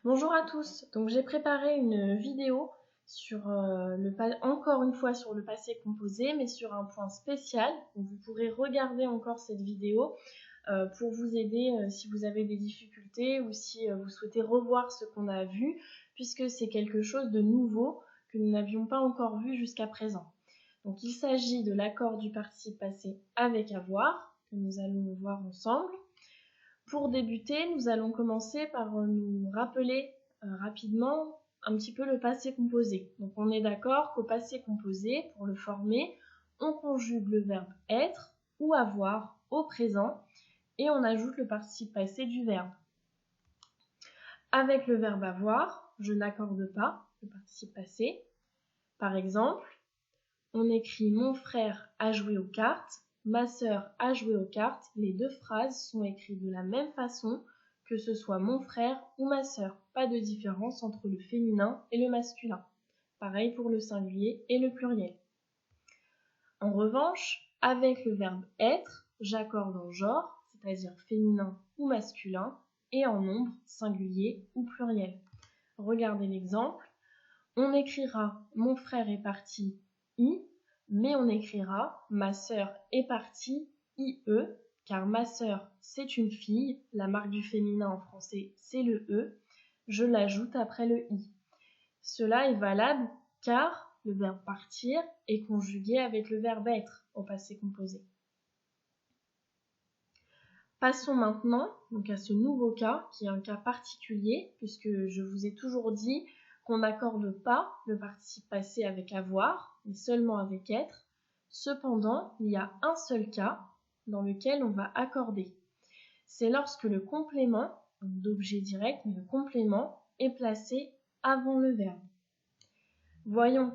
Bonjour à tous, donc j'ai préparé une vidéo sur encore une fois sur le passé composé, mais sur un point spécial. Donc vous pourrez regarder encore cette vidéo pour vous aider si vous avez des difficultés ou si vous souhaitez revoir ce qu'on a vu, puisque c'est quelque chose de nouveau que nous n'avions pas encore vu jusqu'à présent. Donc il s'agit de l'accord du participe passé avec avoir, que nous allons voir ensemble. Pour débuter, nous allons commencer par nous rappeler rapidement un petit peu le passé composé. Donc on est d'accord qu'au passé composé, pour le former, on conjugue le verbe être ou avoir au présent et on ajoute le participe passé du verbe. Avec le verbe avoir, je n'accorde pas le participe passé. Par exemple, on écrit « Mon frère a joué aux cartes », « Ma sœur a joué aux cartes ». Les deux phrases sont écrites de la même façon, que ce soit mon frère ou ma sœur. Pas de différence entre le féminin et le masculin. Pareil pour le singulier et le pluriel. En revanche, avec le verbe être, j'accorde en genre, c'est-à-dire féminin ou masculin, et en nombre, singulier ou pluriel. Regardez l'exemple. On écrira « Mon frère est parti, I », mais on écrira « Ma sœur est partie, IE », car ma sœur, c'est une fille, la marque du féminin en français, c'est le E, je l'ajoute après le I. Cela est valable car le verbe partir est conjugué avec le verbe être au passé composé. Passons maintenant donc à ce nouveau cas, qui est un cas particulier, puisque je vous ai toujours dit qu'on n'accorde pas le participe passé avec avoir, mais seulement avec être. Cependant, il y a un seul cas dans lequel on va accorder. C'est lorsque le complément, d'objet direct, mais le complément est placé avant le verbe. Voyons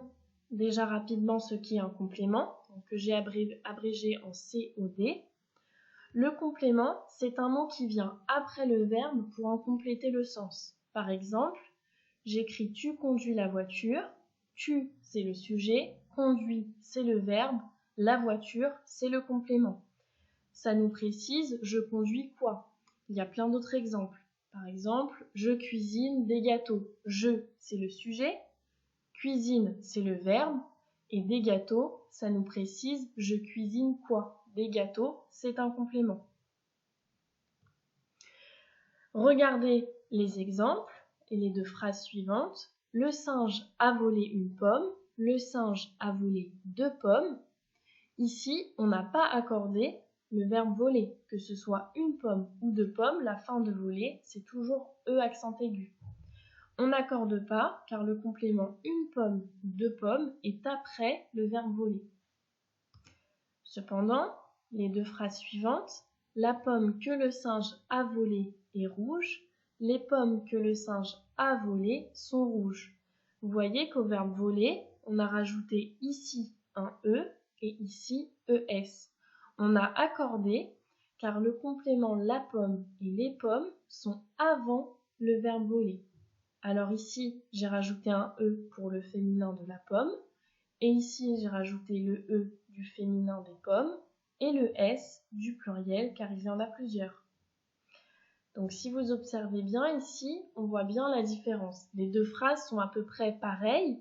déjà rapidement ce qu'est un complément, que j'ai abrégé en COD. Le complément, c'est un mot qui vient après le verbe pour en compléter le sens. Par exemple, j'écris « Tu conduis la voiture », « tu » c'est le sujet, « conduis » c'est le verbe, « la voiture » c'est le complément. Ça nous précise « je conduis quoi ». Il y a plein d'autres exemples. Par exemple, « je cuisine des gâteaux ». « Je » c'est le sujet, « cuisine » c'est le verbe, et « des gâteaux » ça nous précise « je cuisine quoi ». Des gâteaux, c'est un complément. Regardez les exemples et les deux phrases suivantes. Le singe a volé une pomme. Le singe a volé 2 pommes. Ici, on n'a pas accordé le verbe voler. Que ce soit une pomme ou 2 pommes, la fin de voler, c'est toujours E accent aigu. On n'accorde pas car le complément une pomme, 2 pommes est après le verbe voler. Cependant, les deux phrases suivantes, la pomme que le singe a volée est rouge, les pommes que le singe a volées sont rouges. Vous voyez qu'au verbe voler, on a rajouté ici un E et ici ES. On a accordé car le complément la pomme et les pommes sont avant le verbe voler. Alors ici, j'ai rajouté un E pour le féminin de la pomme. Et ici, j'ai rajouté le E du féminin des pommes et le S du pluriel car il y en a plusieurs. Donc si vous observez bien ici, on voit bien la différence. Les deux phrases sont à peu près pareilles.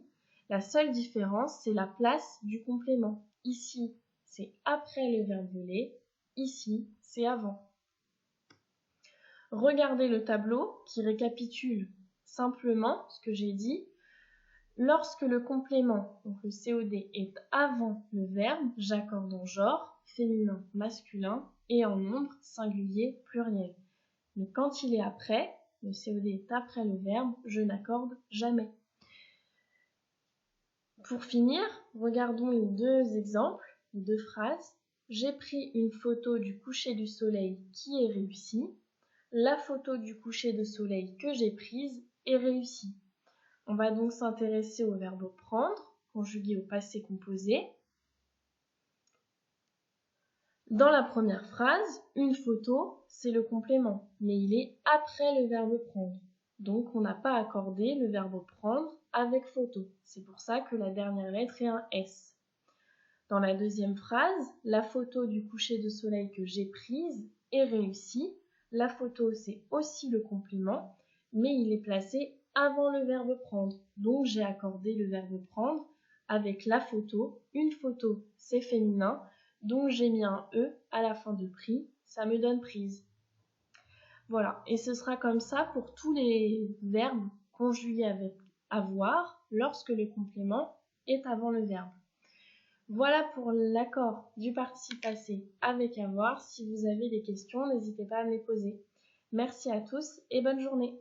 La seule différence, c'est la place du complément. Ici, c'est après le verbe voler. Ici, c'est avant. Regardez le tableau qui récapitule simplement ce que j'ai dit. Lorsque le complément, donc le COD, est avant le verbe, j'accorde en genre, féminin, masculin, et en nombre, singulier, pluriel. Mais quand il est après, le COD est après le verbe, je n'accorde jamais. Pour finir, regardons les deux exemples, les deux phrases. J'ai pris une photo du coucher du soleil qui est réussie. La photo du coucher de soleil que j'ai prise est réussie. On va donc s'intéresser au verbe prendre, conjugué au passé composé. Dans la première phrase, une photo, c'est le complément, mais il est après le verbe prendre. Donc on n'a pas accordé le verbe prendre avec photo. C'est pour ça que la dernière lettre est un S. Dans la deuxième phrase, la photo du coucher de soleil que j'ai prise est réussie. La photo, c'est aussi le complément, mais il est placé avant le verbe prendre. Donc j'ai accordé le verbe prendre avec la photo. Une photo, c'est féminin, donc j'ai mis un E à la fin de pris, ça me donne prise. Voilà, et ce sera comme ça pour tous les verbes conjugués avec avoir lorsque le complément est avant le verbe. Voilà pour l'accord du participe passé avec avoir. Si vous avez des questions, n'hésitez pas à me les poser. Merci à tous et bonne journée.